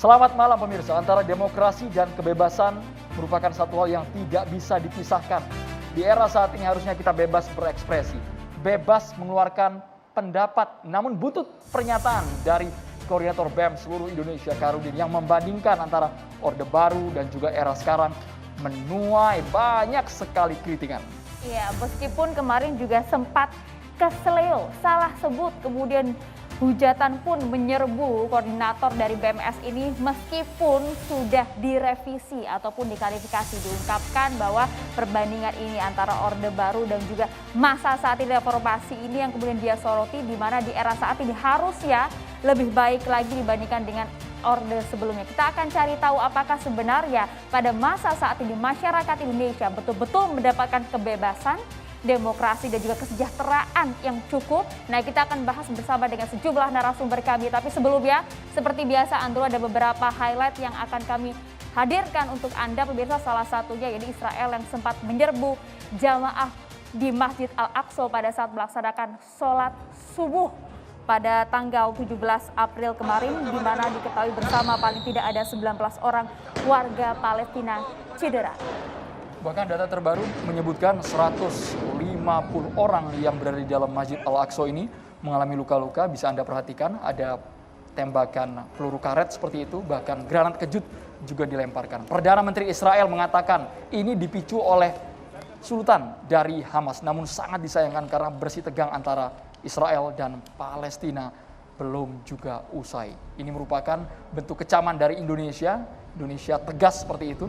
Selamat malam pemirsa, antara demokrasi dan kebebasan merupakan satu hal yang tidak bisa dipisahkan. Di era saat ini harusnya kita bebas berekspresi, bebas mengeluarkan pendapat, namun butuh pernyataan dari Koordinator BEM seluruh Indonesia Karudin yang membandingkan antara Orde Baru dan juga era sekarang menuai banyak sekali kritikan. Ya, meskipun kemarin juga sempat kesleo, salah sebut, kemudian hujatan pun menyerbu koordinator dari BMS ini meskipun sudah direvisi ataupun diklarifikasi, diungkapkan bahwa perbandingan ini antara Orde Baru dan juga masa saat ini reformasi ini yang kemudian dia soroti, di mana di era saat ini harusnya lebih baik lagi dibandingkan dengan orde sebelumnya. Kita akan cari tahu apakah sebenarnya pada masa saat ini masyarakat Indonesia betul-betul mendapatkan kebebasan, demokrasi dan juga kesejahteraan yang cukup. Nah, kita akan bahas bersama dengan sejumlah narasumber kami. Tapi sebelumnya, seperti biasa Andrew, ada beberapa highlight yang akan kami hadirkan untuk Anda pemirsa. Salah satunya yaitu Israel yang sempat menyerbu jamaah di Masjid Al-Aqsa pada saat melaksanakan sholat subuh pada tanggal 17 April kemarin, di mana diketahui bersama paling tidak ada 19 orang warga Palestina cedera. Bahkan data terbaru menyebutkan 150 orang yang berada di dalam Masjid Al-Aqsa ini mengalami luka-luka. Bisa Anda perhatikan ada tembakan peluru karet seperti itu, bahkan granat kejut juga dilemparkan. Perdana Menteri Israel mengatakan ini dipicu oleh sultan dari Hamas. Namun sangat disayangkan karena bersih tegang antara Israel dan Palestina belum juga usai. Ini merupakan bentuk kecaman dari Indonesia. Indonesia tegas seperti itu,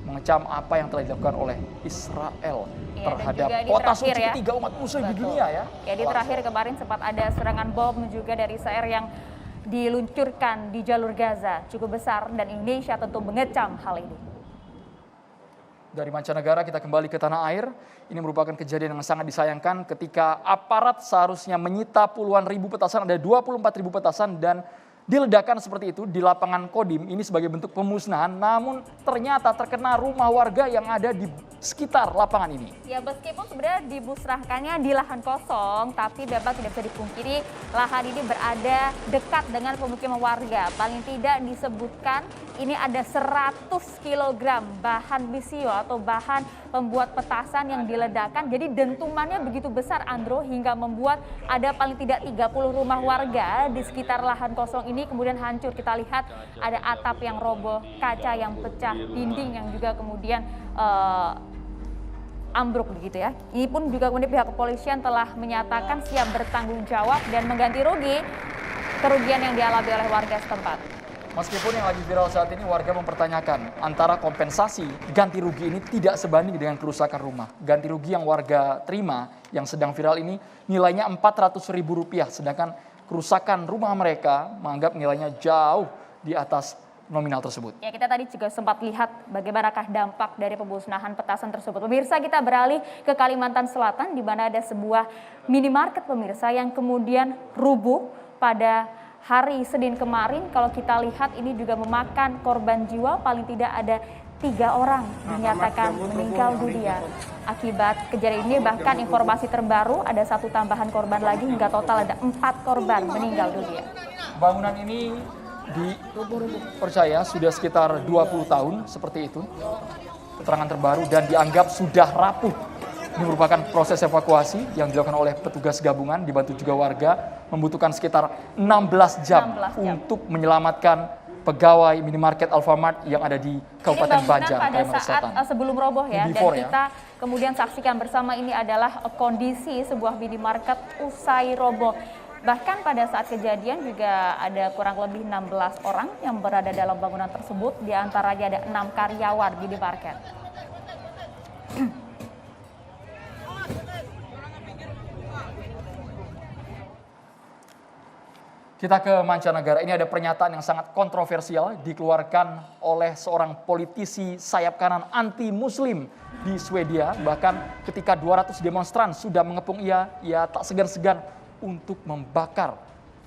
mengecam apa yang telah dilakukan oleh Israel terhadap kota suci ketiga umat muslim di dunia ya. Ya, di terakhir kemarin sempat ada serangan bom juga dari Israel yang diluncurkan di jalur Gaza cukup besar dan Indonesia tentu mengecam hal ini. Dari mancanegara kita kembali ke tanah air. Ini merupakan kejadian yang sangat disayangkan ketika aparat seharusnya menyita puluhan ribu petasan, ada 24 ribu petasan dan diledakkan seperti itu di lapangan Kodim. Ini sebagai bentuk pemusnahan, namun ternyata terkena rumah warga yang ada di sekitar lapangan ini. Ya, meskipun sebenarnya dimusnahkannya di lahan kosong, tapi memang tidak bisa dipungkiri lahan ini berada dekat dengan pemukiman warga. Paling tidak disebutkan ini ada 100 kg bahan bisio atau bahan pembuat petasan yang diledakkan. Jadi dentumannya begitu besar, Andro, hingga membuat ada paling tidak 30 rumah warga di sekitar lahan kosong ini kemudian hancur. Kita lihat ada atap yang roboh, kaca yang pecah, dinding yang juga kemudian ambruk begitu ya. Ini pun juga kemudian pihak kepolisian telah menyatakan siap bertanggung jawab dan mengganti rugi kerugian yang dialami oleh warga setempat. Meskipun yang lagi viral saat ini warga mempertanyakan antara kompensasi ganti rugi ini tidak sebanding dengan kerusakan rumah. Ganti rugi yang warga terima yang sedang viral ini nilainya Rp400.000, sedangkan kerusakan rumah mereka menganggap nilainya jauh di atas nominal tersebut. Ya, kita tadi juga sempat lihat bagaimanakah dampak dari pemusnahan petasan tersebut. Pemirsa, kita beralih ke Kalimantan Selatan di mana ada sebuah minimarket pemirsa yang kemudian rubuh pada hari Senin kemarin. Kalau kita lihat ini juga memakan korban jiwa, paling tidak ada 3 orang dinyatakan meninggal dunia akibat kejadian ini. Bahkan informasi terbaru ada 1 tambahan korban lagi hingga total ada 4 korban meninggal dunia. Bangunan ini dipercaya sudah sekitar 20 tahun seperti itu. Keterangan terbaru dan dianggap sudah rapuh. Ini merupakan proses evakuasi yang dilakukan oleh petugas gabungan dibantu juga warga, membutuhkan sekitar 16 jam untuk menyelamatkan pegawai minimarket Alfamart yang ada di Kabupaten Banjar, Kalimantan Selatan. Pada saat sebelum roboh ya, dan kita kemudian saksikan bersama ini adalah kondisi sebuah minimarket usai roboh. Bahkan pada saat kejadian juga ada kurang lebih 16 orang yang berada dalam bangunan tersebut, di antaranya ada 6 karyawan minimarket. Kita ke mancanegara. Ini ada pernyataan yang sangat kontroversial dikeluarkan oleh seorang politisi sayap kanan anti-muslim di Swedia. Bahkan ketika 200 demonstran sudah mengepung ia tak segan-segan untuk membakar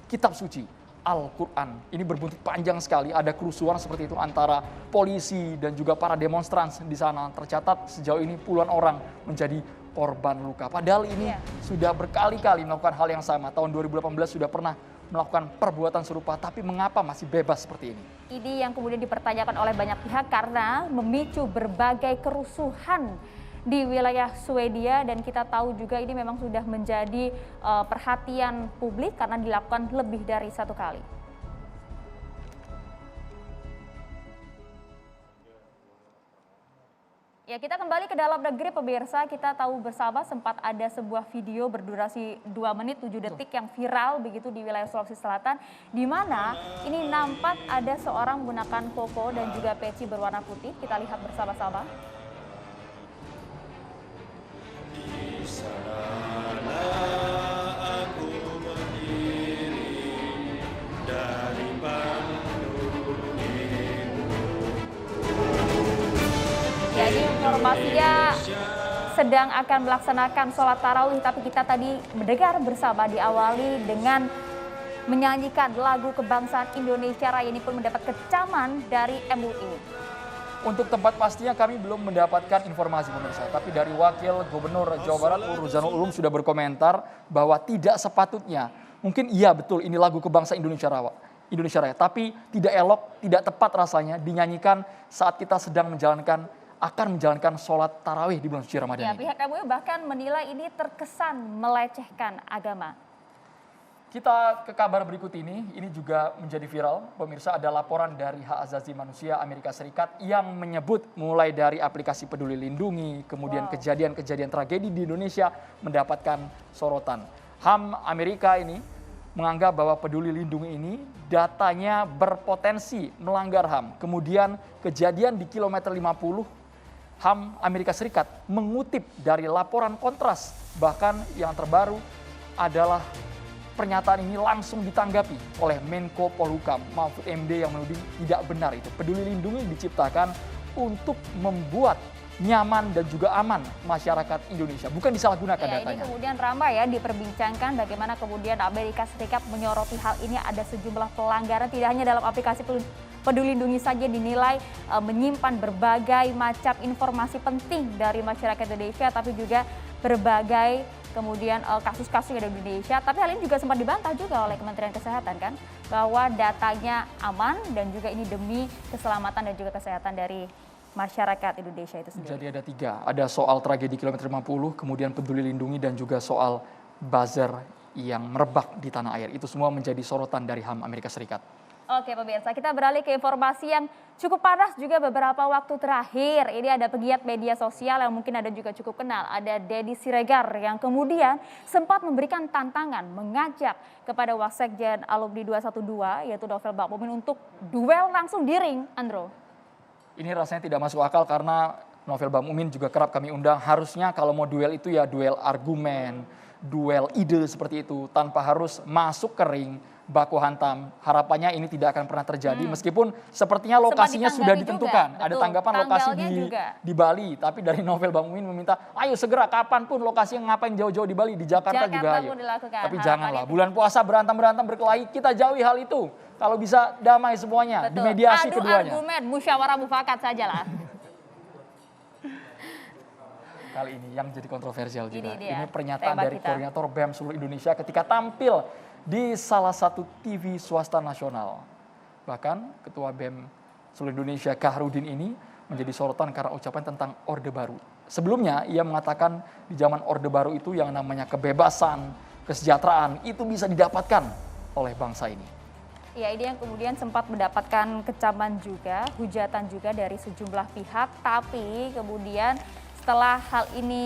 kitab suci Al-Quran. Ini berbuntut panjang sekali, ada kerusuhan seperti itu antara polisi dan juga para demonstran di sana. Tercatat sejauh ini puluhan orang menjadi korban luka. Padahal ini sudah berkali-kali melakukan hal yang sama. Tahun 2018 sudah pernah melakukan perbuatan serupa, tapi mengapa masih bebas seperti ini? Ini yang kemudian dipertanyakan oleh banyak pihak karena memicu berbagai kerusuhan di wilayah Swedia, dan kita tahu juga ini memang sudah menjadi perhatian publik karena dilakukan lebih dari satu kali. Ya, kita kembali ke dalam negeri pemirsa. Kita tahu bersama sempat ada sebuah video berdurasi 2 menit 7 detik yang viral begitu di wilayah Sulawesi Selatan, di mana ini nampak ada seorang menggunakan koko dan juga peci berwarna putih. Kita lihat bersama-sama. Jadi informasinya sedang akan melaksanakan sholat tarawih, tapi kita tadi mendengar bersama diawali dengan menyanyikan lagu kebangsaan Indonesia Raya. Ini pun mendapat kecaman dari MUI. Untuk tempat pastinya kami belum mendapatkan informasi pemirsa, tapi dari Wakil Gubernur Jawa Barat Ruzanul Ulum sudah berkomentar bahwa tidak sepatutnya, mungkin iya betul ini lagu kebangsaan Indonesia Raya, tapi tidak elok, tidak tepat rasanya dinyanyikan saat kita sedang akan menjalankan sholat tarawih di bulan suci Ramadan Ya, ini. pihak MUI bahkan menilai ini terkesan melecehkan agama. Kita ke kabar berikut ini juga menjadi viral. Pemirsa, ada laporan dari Hak Asasi Manusia Amerika Serikat yang menyebut mulai dari aplikasi Peduli Lindungi, kemudian kejadian-kejadian tragedi di Indonesia mendapatkan sorotan. HAM Amerika ini menganggap bahwa Peduli Lindungi ini datanya berpotensi melanggar HAM. Kemudian kejadian di kilometer 50, HAM Amerika Serikat mengutip dari laporan Kontras, bahkan yang terbaru adalah pernyataan ini langsung ditanggapi oleh Menko Polhukam Mahfud MD yang menuding tidak benar itu. Peduli Lindungi diciptakan untuk membuat nyaman dan juga aman masyarakat Indonesia, bukan disalahgunakan datanya. Ini kemudian ramai ya diperbincangkan bagaimana kemudian Amerika Serikat menyoroti hal ini. Ada sejumlah pelanggaran tidak hanya dalam aplikasi Peduli Lindungi saja dinilai menyimpan berbagai macam informasi penting dari masyarakat Indonesia, tapi juga berbagai kemudian kasus-kasus yang ada di Indonesia. Tapi hal ini juga sempat dibantah juga oleh Kementerian Kesehatan kan, bahwa datanya aman dan juga ini demi keselamatan dan juga kesehatan dari masyarakat Indonesia itu sendiri. Jadi ada 3, ada soal tragedi kilometer 50, kemudian Peduli Lindungi dan juga soal buzzer yang merebak di tanah air. Itu semua menjadi sorotan dari HAM Amerika Serikat. Oke pemirsa, kita beralih ke informasi yang cukup panas juga beberapa waktu terakhir. Ini ada pegiat media sosial yang mungkin Anda juga cukup kenal. Ada Deddy Siregar yang kemudian sempat memberikan tantangan, mengajak kepada Wasekjen Alumni 212 yaitu Novel Bakmumin untuk duel langsung di ring, Andro. Ini rasanya tidak masuk akal karena Novel Bakmumin juga kerap kami undang. Harusnya kalau mau duel itu ya duel argumen, duel ide seperti itu, tanpa harus masuk ke ring, baku hantam. Harapannya ini tidak akan pernah terjadi meskipun sepertinya lokasinya sudah ditentukan. Ada tanggapan lokasi di Bali, tapi dari Novel Bakmumin meminta, ayo segera kapanpun lokasi yang ngapain jauh-jauh di Bali, di Jakarta juga ayo. Tapi janganlah, bulan puasa berantem-berantem berkelahi, kita jauhi hal itu. Kalau bisa damai semuanya, dimediasi keduanya. Argumen, musyawarah mufakat sajalah. Kali ini yang jadi kontroversial juga. Ini pernyataan dari koordinator BEM seluruh Indonesia ketika tampil di salah satu TV swasta nasional. Bahkan Ketua BEM seluruh Indonesia Kaharudin ini menjadi sorotan karena ucapan tentang Orde Baru. Sebelumnya ia mengatakan di zaman Orde Baru itu yang namanya kebebasan, kesejahteraan itu bisa didapatkan oleh bangsa ini. Ya, ini yang kemudian sempat mendapatkan kecaman juga, hujatan juga dari sejumlah pihak, tapi kemudian setelah hal ini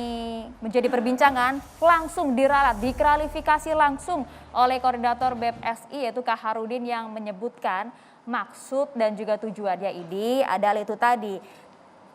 menjadi perbincangan, langsung diralat, diklarifikasi langsung oleh koordinator BEM-SI yaitu Kaharudin yang menyebutkan maksud dan juga tujuannya ini adalah itu tadi.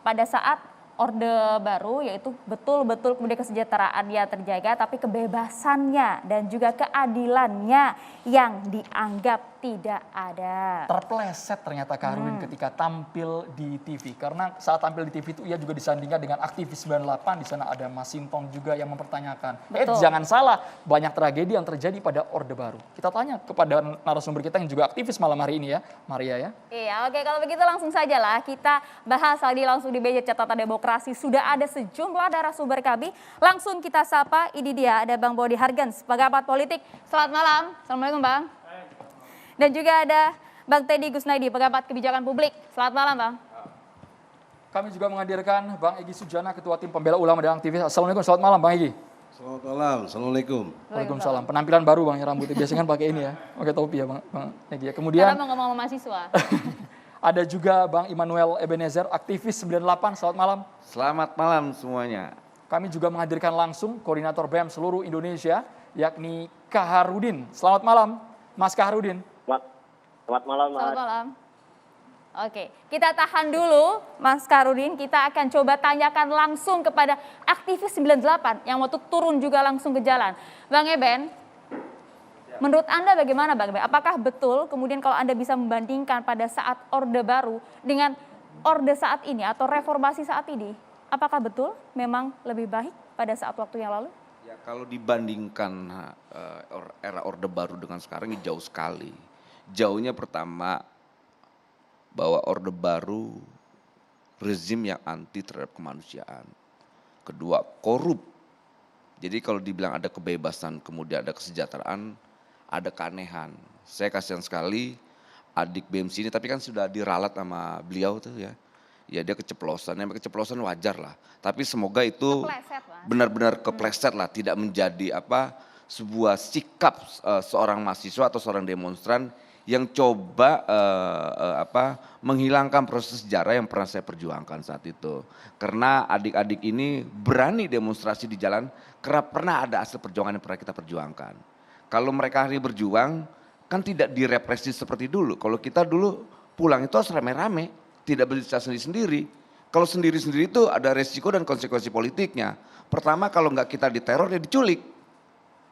Pada saat Orde Baru yaitu betul-betul kemudian kesejahteraannya terjaga, tapi kebebasannya dan juga keadilannya yang dianggap tidak ada. Terpleset ternyata Kaharudin ketika tampil di TV. Karena saat tampil di TV itu ia juga disandingkan dengan aktivis 98. Di sana ada Mas Sintong juga yang mempertanyakan. Jangan salah, banyak tragedi yang terjadi pada Orde Baru. Kita tanya kepada narasumber kita yang juga aktivis malam hari ini ya, Maria ya. Iya, oke, kalau begitu langsung saja lah kita bahas lagi langsung di meja catatan demokrasi. Sudah ada sejumlah narasumber kami. Langsung kita sapa, ini dia ada Bang Bodi Hargens, pengamat politik. Selamat malam. Assalamualaikum Bang. Dan juga ada Bang Teddy Gusnaidi, pengamat kebijakan publik. Selamat malam, Bang. Kami juga menghadirkan Bang Egy Sujana, Ketua Tim Pembela Ulama dan Aktivis. Assalamualaikum, selamat malam Bang Egy. Selamat malam, Assalamualaikum. Waalaikumsalam. Penampilan baru Bang, ya, rambutnya biasanya kan pakai ini ya, pakai topi ya Bang Egy. Kemudian Karena mau ngomong sama mahasiswa. ada juga Bang Immanuel Ebenezer, aktivis 98. Selamat malam. Selamat malam semuanya. Kami juga menghadirkan langsung Koordinator BEM seluruh Indonesia, yakni Kaharudin. Selamat malam, Mas Kaharudin. Selamat malam, Mas. Selamat malam. Oke, kita tahan dulu Mas Kaharudin. Kita akan coba tanyakan langsung kepada aktivis 98 yang waktu turun juga langsung ke jalan. Bang Eben, menurut Anda bagaimana Bang Eben? Apakah betul kemudian kalau Anda bisa membandingkan pada saat Orde Baru dengan Orde saat ini atau reformasi saat ini, apakah betul memang lebih baik pada saat waktu yang lalu? Ya, kalau dibandingkan era Orde Baru dengan sekarang ini jauh sekali. Jauhnya pertama bahwa Orde Baru rezim yang anti terhadap kemanusiaan. Kedua, korup. Jadi kalau dibilang ada kebebasan, kemudian ada kesejahteraan, ada keanehan. Saya kasihan sekali adik BEMS ini, tapi kan sudah diralat sama beliau tuh ya. Ya dia keceplosan, yang keceplosan wajar lah. Tapi semoga itu benar-benar kepleset lah, tidak menjadi sebuah sikap seorang mahasiswa atau seorang demonstran yang coba menghilangkan proses sejarah yang pernah saya perjuangkan saat itu. Karena adik-adik ini berani demonstrasi di jalan karena pernah ada hasil perjuangan yang pernah kita perjuangkan. Kalau mereka hari berjuang kan tidak direpresi seperti dulu. Kalau kita dulu pulang itu harus rame-rame, tidak bisa sendiri-sendiri. Kalau sendiri-sendiri itu ada resiko dan konsekuensi politiknya. Pertama kalau nggak kita diteror ya diculik.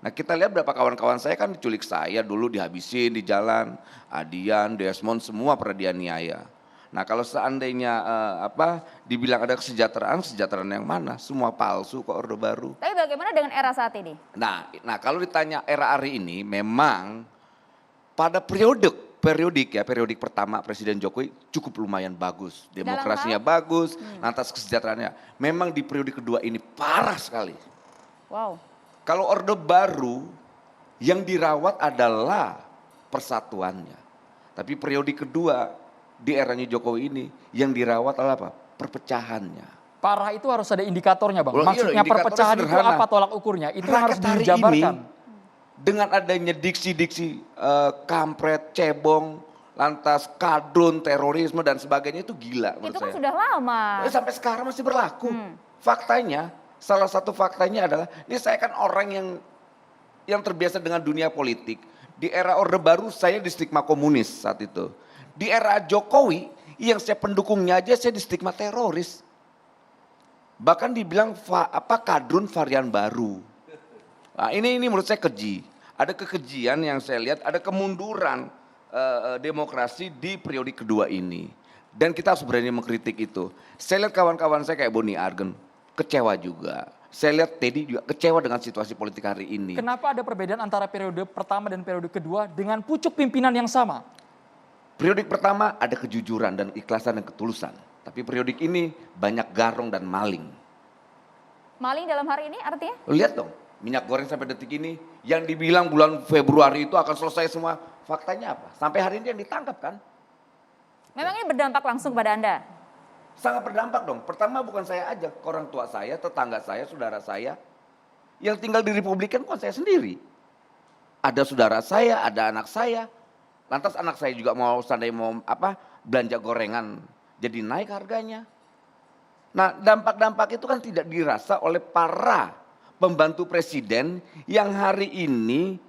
Nah kita lihat berapa kawan-kawan saya kan diculik, saya dulu dihabisin di jalan, Adian, Desmond semua pernah dianiaya. Nah kalau seandainya dibilang ada kesejahteraan yang mana? Semua palsu kok Orde Baru. Tapi bagaimana dengan era saat ini? Nah kalau ditanya era hari ini memang pada periodik pertama Presiden Jokowi cukup lumayan bagus. Demokrasinya bagus, lantas kesejahteraannya. Memang di periode kedua ini parah sekali. Wow. Kalau Orde Baru yang dirawat adalah persatuannya. Tapi periode kedua di eranya Jokowi ini yang dirawat adalah perpecahannya. Parah itu harus ada indikatornya Bang. Loh, maksudnya perpecahan itu apa tolak ukurnya? Itu harus dijabarkan. Dengan adanya diksi-diksi kampret, cebong, lantas kadrun, terorisme dan sebagainya itu gila menurut saya. Itu kan saya. sudah lama. Sampai sekarang masih berlaku. Faktanya, salah satu faktanya adalah, ini saya kan orang yang terbiasa dengan dunia politik. Di era Orde Baru saya di stigma komunis saat itu. Di era Jokowi yang saya pendukungnya aja saya di stigma teroris. Bahkan dibilang kadrun varian baru. Nah, ini menurut saya keji. Ada kekejian yang saya lihat, ada kemunduran demokrasi di periode kedua ini. Dan kita harus berani mengkritik itu. Saya lihat kawan-kawan saya kayak Boni Argen, kecewa juga. Saya lihat Teddy juga kecewa dengan situasi politik hari ini. Kenapa ada perbedaan antara periode pertama dan periode kedua dengan pucuk pimpinan yang sama? Periode pertama ada kejujuran dan ikhlasan dan ketulusan. Tapi periode ini banyak garong dan maling. Maling dalam hari ini artinya? Lihat dong, minyak goreng sampai detik ini yang dibilang bulan Februari itu akan selesai semua. Faktanya apa? Sampai hari ini yang ditangkap kan? Memang ini berdampak langsung pada Anda? Sangat berdampak dong. Pertama bukan saya aja, orang tua saya, tetangga saya, saudara saya. Yang tinggal di Republik kan bukan saya sendiri. Ada saudara saya, ada anak saya. Lantas anak saya juga mau belanja gorengan, jadi naik harganya. Nah dampak-dampak itu kan tidak dirasa oleh para pembantu presiden yang hari ini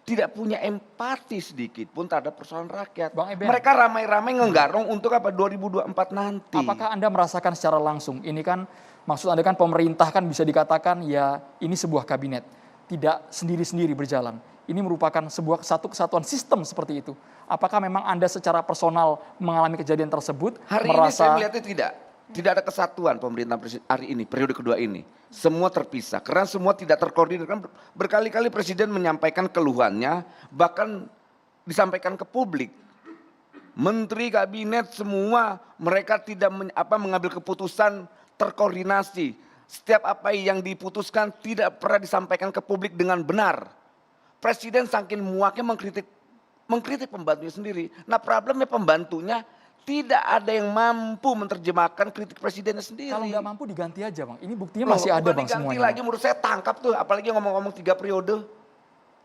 tidak punya empati sedikit pun terhadap persoalan rakyat. Bang Eben, mereka ramai-ramai ngenggarong untuk 2024 nanti. Apakah Anda merasakan secara langsung? Ini kan maksud Anda kan pemerintah kan bisa dikatakan ya ini sebuah kabinet. Tidak sendiri-sendiri berjalan. Ini merupakan sebuah kesatuan sistem seperti itu. Apakah memang Anda secara personal mengalami kejadian tersebut? Hari ini saya melihatnya tidak. Tidak ada kesatuan pemerintah hari ini, periode kedua ini. Semua terpisah, karena semua tidak terkoordinir. Kan berkali-kali presiden menyampaikan keluhannya, bahkan disampaikan ke publik. Menteri, kabinet, semua mereka tidak mengambil keputusan terkoordinasi. Setiap apa yang diputuskan tidak pernah disampaikan ke publik dengan benar. Presiden saking muaknya mengkritik mengkritik pembantunya sendiri. Nah problemnya pembantunya tidak ada yang mampu menerjemahkan kritik presidennya sendiri. Kalau nggak mampu diganti aja bang. Ini buktinya masih ada bang diganti semuanya. lagi menurut saya tangkap tuh. Apalagi ngomong-ngomong 3 periode.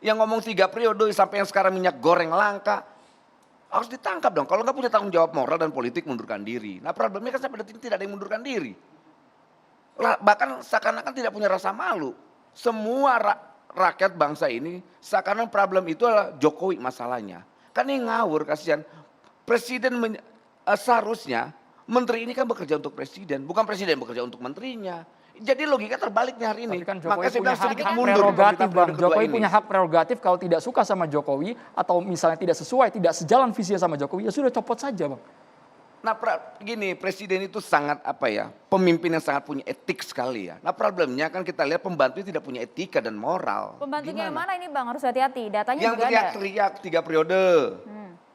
Yang ngomong 3 periode sampai yang sekarang minyak goreng langka. Harus ditangkap dong. Kalau nggak punya tanggung jawab moral dan politik mundurkan diri. Nah problemnya kan sampai detik ini tidak ada yang mundurkan diri. Bahkan seakan-akan tidak punya rasa malu. Semua rakyat bangsa ini seakan-akan problem itu adalah Jokowi masalahnya. Kan ini ngawur kasihan. Presiden seharusnya menteri ini kan bekerja untuk presiden, bukan presiden bekerja untuk menterinya. Jadi logika terbaliknya hari ini. Tapi kan Jokowi Maka saya punya bilang hak sedikit mundur di prerogatif pemerintahan bang. periode kedua Jokowi ini. punya hak prerogatif kalau tidak suka sama Jokowi atau misalnya tidak sesuai, tidak sejalan visinya sama Jokowi, ya sudah copot saja bang. Nah gini, presiden itu sangat pemimpin yang sangat punya etik sekali ya. Nah problemnya kan kita lihat pembantu tidak punya etika dan moral. Pembantunya yang Gimana? mana ini bang? Harus hati-hati, datanya Yang juga ada. teriak-teriak 3 periode.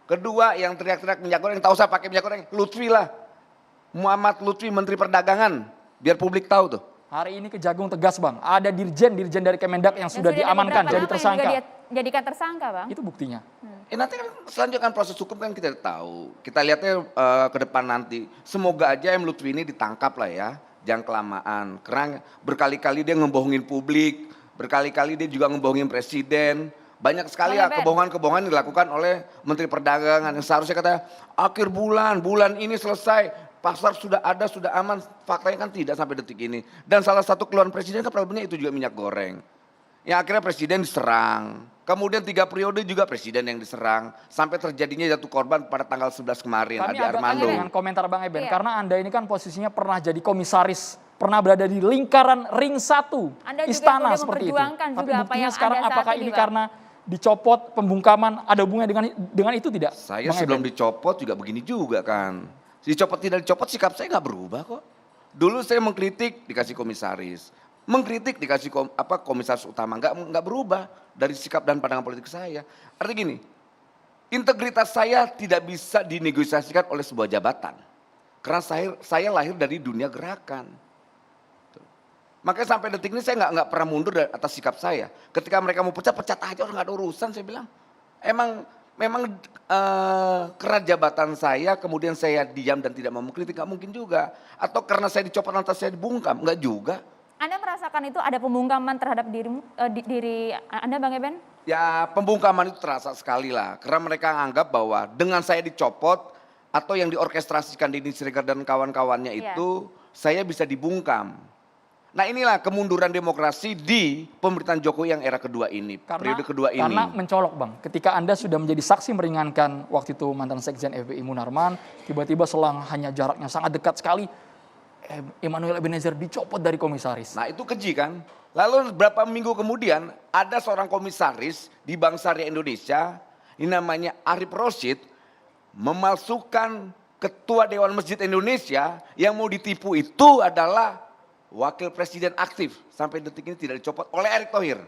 Kedua yang teriak-teriak minyak goreng, tahu saya pakai minyak goreng, Lutfi lah. Muhammad Lutfi Menteri Perdagangan, biar publik tahu tuh. Hari ini Kejagung tegas bang, ada dirjen dari Kemendak yang Dan sudah ada diamankan beberapa jadi nama yang tersangka. juga dia jadikan tersangka bang. Itu buktinya. Nanti kan selanjutnya kan proses hukum kan kita tahu. Kita lihatnya ke depan nanti. Semoga aja M. Lutfi ini ditangkap lah ya. Jangan kelamaan. Karena berkali-kali dia ngebohongin publik. Berkali-kali dia juga ngebohongin presiden. Banyak sekali ya kebohongan-kebohongan yang dilakukan oleh Menteri Perdagangan. Yang seharusnya katanya akhir bulan ini selesai. Pasar sudah ada, sudah aman. Faktanya kan tidak sampai detik ini. Dan salah satu keluhan presiden kan problemnya itu juga minyak goreng. Yang akhirnya presiden diserang. Kemudian 3 periode juga presiden yang diserang. Sampai terjadinya jatuh korban pada tanggal 11 kemarin. Kami Adi agak Armando. kaget dengan komentar Bang Eben, Iya. karena Anda ini kan posisinya pernah jadi komisaris, pernah berada di lingkaran ring 1 Anda juga istana kemudian seperti itu. memperjuangkan Tapi juga apa buktinya yang sekarang Anda saat apakah ini, ini Bang? karena dicopot pembungkaman ada hubungannya dengan itu tidak? Saya Bang sebelum Eben? dicopot juga begini juga kan. Dicopot tidak dicopot sikap saya nggak berubah kok. Dulu saya mengkritik dikasih komisaris. Mengkritik dikasih komisaris utama. Nggak berubah dari sikap dan pandangan politik saya. Artinya gini, integritas saya tidak bisa dinegosiasikan oleh sebuah jabatan. Karena saya lahir dari dunia gerakan. Makanya sampai detik ini saya nggak pernah mundur dari atas sikap saya. Ketika mereka mau pecat aja, orang nggak ada urusan saya bilang. Memang karena jabatan saya kemudian saya diam dan tidak mau mengkritik, nggak mungkin juga. Atau karena saya dicopot lantas saya dibungkam, nggak juga. Anda merasakan itu ada pembungkaman terhadap diri Anda Bang Eben? Ya pembungkaman itu terasa sekali lah. Karena mereka anggap bahwa dengan saya dicopot atau yang diorkestrasikan Denny Siregar dan kawan-kawannya itu saya bisa dibungkam. Nah inilah kemunduran demokrasi di pemerintahan Jokowi yang era kedua ini, periode kedua ini. Karena mencolok Bang, ketika Anda sudah menjadi saksi meringankan waktu itu mantan Sekjen FPI Munarman, tiba-tiba selang hanya jaraknya sangat dekat sekali, Emmanuel Ebenezer dicopot dari komisaris. Nah itu keji kan. Lalu beberapa minggu kemudian ada seorang komisaris di Bank Syariah Indonesia, ini namanya Arif Rosyid, memalsukan Ketua Dewan Masjid Indonesia yang mau ditipu itu adalah Wakil Presiden aktif sampai detik ini tidak dicopot oleh Erick Thohir.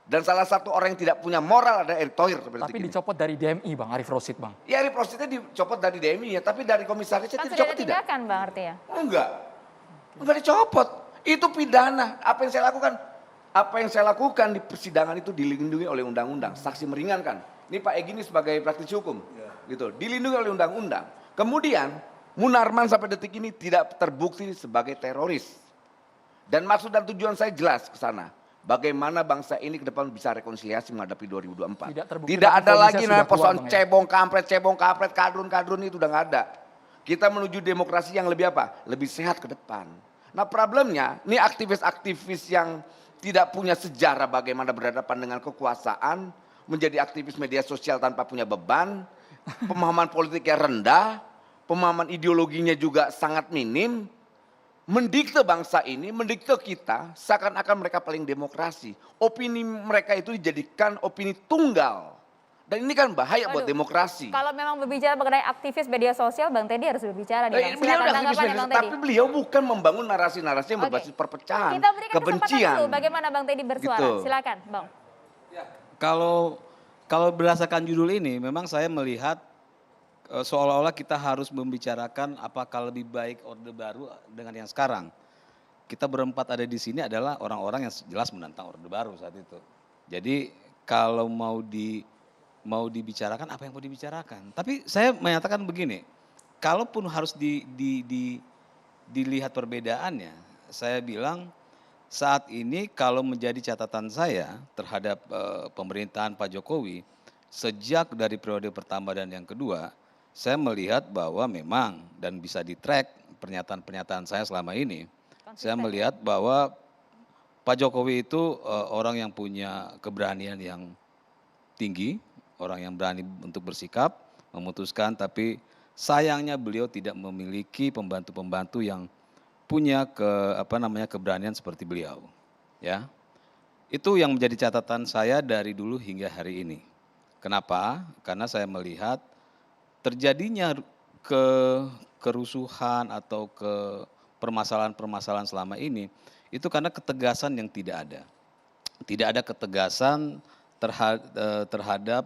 Dan salah satu orang yang tidak punya moral ada Erick Thohir. Tapi dicopot dari DMI Bang, Arif Rosyid Bang. Ya Arif Rosyidnya dicopot dari DMI ya, tapi dari komisarisnya Kan tidak sudah dicopot tidak. ditinggalkan Bang artinya? Enggak dicopot. Itu pidana. Apa yang saya lakukan? Apa yang saya lakukan di persidangan itu dilindungi oleh undang-undang. Saksi meringankan. Ini Pak Egy ini sebagai praktisi hukum. Gitu. Dilindungi oleh undang-undang. Kemudian Munarman sampai detik ini tidak terbukti sebagai teroris. Dan maksud dan tujuan saya jelas ke sana. Bagaimana bangsa ini ke depan bisa rekonsiliasi menghadapi 2024. Tidak ada lagi namanya persoalan cebong kampret, kadrun itu udah nggak ada. Kita menuju demokrasi yang lebih apa? Lebih sehat ke depan. Nah problemnya, ini aktivis-aktivis yang tidak punya sejarah bagaimana berhadapan dengan kekuasaan, menjadi aktivis media sosial tanpa punya beban, pemahaman politiknya rendah, pemahaman ideologinya juga sangat minim, mendikte bangsa ini, mendikte kita, seakan-akan mereka paling demokrasi. Opini mereka itu dijadikan opini tunggal. Dan ini kan bahaya buat demokrasi. Kalau memang berbicara mengenai aktivis media sosial, Bang Teddy harus berbicara nih Bang. Beliau Silakan udah aktivis tanggapannya media Bang sosial, Teddy. tapi beliau bukan membangun narasi-narasi yang Oke. berbasis perpecahan, Kita berikan kesempatan kebencian. dulu bagaimana Bang Teddy bersuara. Gitu. Silakan Bang. Kalau berdasarkan judul ini memang saya melihat seolah-olah kita harus membicarakan apakah lebih baik Orde Baru dengan yang sekarang. Kita berempat ada di sini adalah orang-orang yang jelas menentang Orde Baru saat itu. Jadi kalau mau mau dibicarakan apa yang mau dibicarakan. Tapi saya menyatakan begini, kalaupun harus dilihat perbedaannya, saya bilang saat ini kalau menjadi catatan saya terhadap pemerintahan Pak Jokowi, sejak dari periode pertama dan yang kedua, saya melihat bahwa memang dan bisa di-track pernyataan-pernyataan saya selama ini, saya melihat bahwa Pak Jokowi itu orang yang punya keberanian yang tinggi, orang yang berani untuk bersikap, memutuskan, tapi sayangnya beliau tidak memiliki pembantu-pembantu yang punya keberanian seperti beliau. Ya, itu yang menjadi catatan saya dari dulu hingga hari ini. Kenapa? Karena saya melihat terjadinya kerusuhan atau permasalahan-permasalahan selama ini itu karena ketegasan yang tidak ada. Tidak ada ketegasan terhadap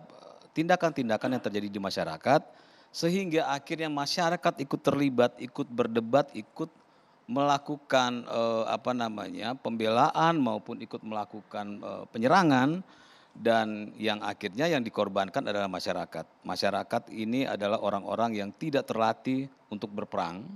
tindakan-tindakan yang terjadi di masyarakat, sehingga akhirnya masyarakat ikut terlibat, ikut berdebat, ikut melakukan pembelaan maupun ikut melakukan penyerangan, dan yang akhirnya yang dikorbankan adalah masyarakat. Masyarakat ini adalah orang-orang yang tidak terlatih untuk berperang,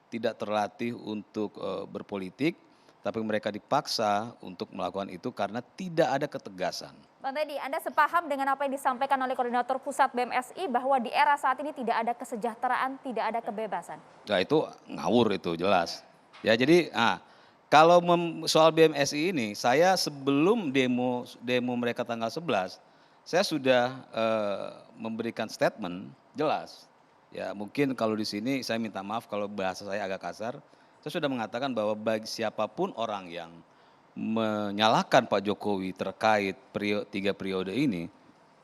tidak terlatih untuk berpolitik, tapi mereka dipaksa untuk melakukan itu karena tidak ada ketegasan. Bang Teddy, Anda sepaham dengan apa yang disampaikan oleh Koordinator Pusat BMSI bahwa di era saat ini tidak ada kesejahteraan, tidak ada kebebasan? Nah itu ngawur itu jelas. Ya jadi kalau soal BMSI ini, saya sebelum demo mereka tanggal 11, saya sudah memberikan statement jelas. Ya mungkin kalau di sini saya minta maaf kalau bahasa saya agak kasar. Saya sudah mengatakan bahwa bagi siapapun orang yang menyalahkan Pak Jokowi terkait 3 periode ini,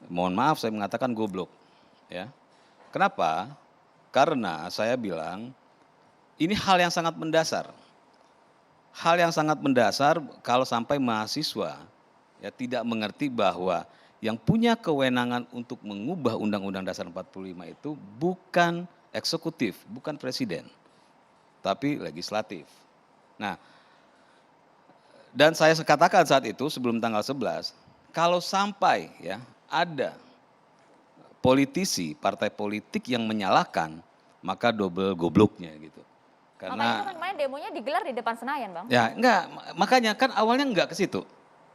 mohon maaf saya mengatakan goblok. Ya. Kenapa? Karena saya bilang ini hal yang sangat mendasar. Hal yang sangat mendasar kalau sampai mahasiswa ya tidak mengerti bahwa yang punya kewenangan untuk mengubah Undang-Undang Dasar 45 itu bukan eksekutif, bukan presiden, tapi legislatif. Nah, dan saya katakan saat itu sebelum tanggal 11, kalau sampai ya ada politisi, partai politik yang menyalahkan, maka double gobloknya gitu. Karena makanya itu kan kemarin demonya digelar di depan Senayan, Bang. Ya, enggak, makanya kan awalnya enggak ke situ.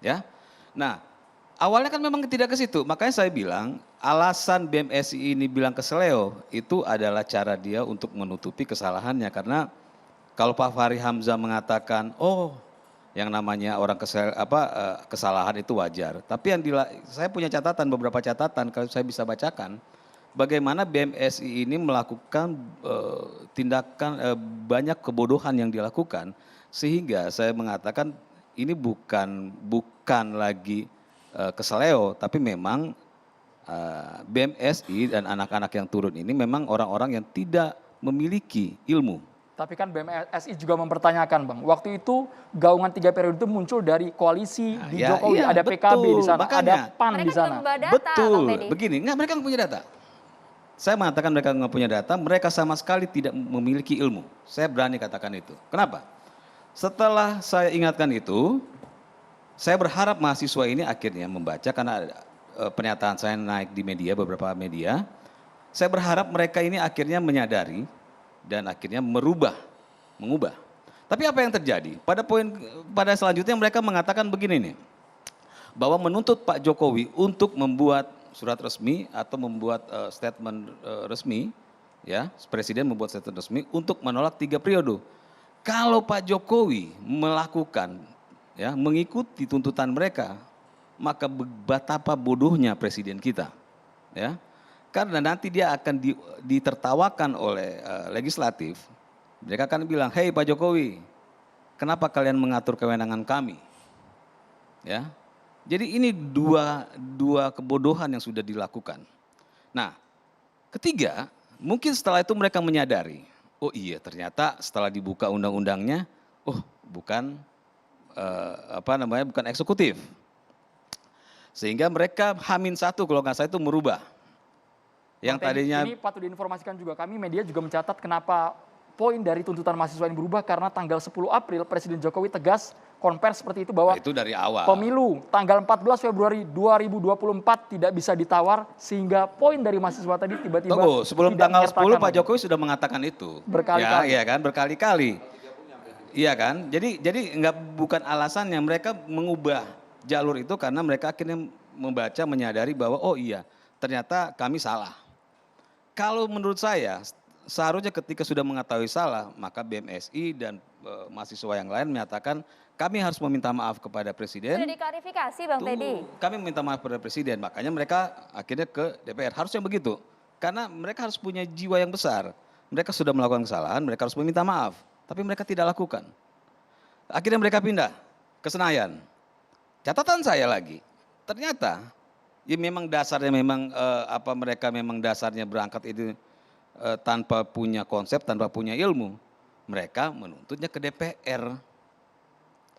Ya. Nah, awalnya kan memang tidak ke situ. Makanya saya bilang, alasan BMSI ini bilang keseleo itu adalah cara dia untuk menutupi kesalahannya, karena kalau Pak Fahri Hamzah mengatakan, "Oh, yang namanya orang kesalahan itu wajar." Tapi saya punya catatan, beberapa catatan kalau saya bisa bacakan. Bagaimana BMSI ini melakukan tindakan banyak kebodohan yang dilakukan, sehingga saya mengatakan ini bukan lagi keseleo, tapi memang BMSI dan anak-anak yang turun ini memang orang-orang yang tidak memiliki ilmu. Tapi kan BMSI juga mempertanyakan, Bang, waktu itu gaungan 3 periode itu muncul dari koalisi di Jokowi, ada betul, PKB di sana, makanya, ada PAN mereka di sana. data, betul, Bang begini, mereka nggak punya data. Saya mengatakan mereka nggak punya data, mereka sama sekali tidak memiliki ilmu. Saya berani katakan itu. Kenapa? Setelah saya ingatkan itu, saya berharap mahasiswa ini akhirnya membaca, karena pernyataan saya naik di media, beberapa media. Saya berharap mereka ini akhirnya menyadari dan akhirnya mengubah. Tapi apa yang terjadi? Pada selanjutnya mereka mengatakan begini nih, bahwa menuntut Pak Jokowi untuk membuat surat resmi atau membuat statement resmi, ya, presiden membuat statement resmi untuk menolak 3 periode. Kalau Pak Jokowi melakukan, ya, mengikuti tuntutan mereka, maka betapa bodohnya presiden kita, ya, karena nanti dia akan ditertawakan oleh legislatif. Mereka akan bilang, "Hei Pak Jokowi, kenapa kalian mengatur kewenangan kami?" Ya. Jadi ini dua kebodohan yang sudah dilakukan. Nah, ketiga, mungkin setelah itu mereka menyadari, oh iya ternyata setelah dibuka undang-undangnya, oh bukan bukan eksekutif. Sehingga mereka H-1 kalau nggak salah itu merubah. Yang tadinya ini patut diinformasikan juga, kami media juga mencatat kenapa poin dari tuntutan mahasiswa ini berubah, karena tanggal 10 April Presiden Jokowi tegas konvers seperti itu bahwa Itu dari awal. pemilu tanggal 14 Februari 2024 tidak bisa ditawar sehingga poin dari mahasiswa tadi tiba-tiba Tunggu, sebelum tidak tanggal 10 menyertakan Pak lagi. Jokowi sudah mengatakan itu. Berkali-kali. Ya, iya kan, berkali-kali. Iya kan? Jadi bukan alasannya mereka mengubah jalur itu karena mereka akhirnya membaca, menyadari bahwa oh iya, ternyata kami salah. Kalau menurut saya seharusnya ketika sudah mengetahui salah, maka BMSI dan mahasiswa yang lain menyatakan kami harus meminta maaf kepada presiden. Sudah diklarifikasi Bang Teddy. Kami meminta maaf kepada presiden, makanya mereka akhirnya ke DPR. Harusnya begitu, karena mereka harus punya jiwa yang besar. Mereka sudah melakukan kesalahan, mereka harus meminta maaf, tapi mereka tidak lakukan. Akhirnya mereka pindah ke Senayan. Catatan saya lagi, ternyata ya memang dasarnya memang mereka memang dasarnya berangkat itu tanpa punya konsep, tanpa punya ilmu. Mereka menuntutnya ke DPR.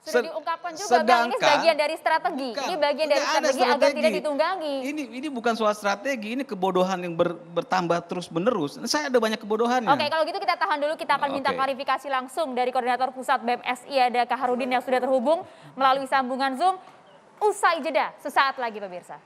Sudah diungkapkan juga Bang, ini bagian dari strategi. Ini bagian dari strategi agar tidak ditunggangi. Ini bukan soal strategi, ini kebodohan yang bertambah terus menerus. Saya ada banyak kebodohannya. Oke, kalau gitu kita tahan dulu, kita akan minta klarifikasi langsung dari Koordinator Pusat BMSI, ada Kak Harudin yang sudah terhubung melalui sambungan Zoom. Usai jeda, sesaat lagi pemirsa.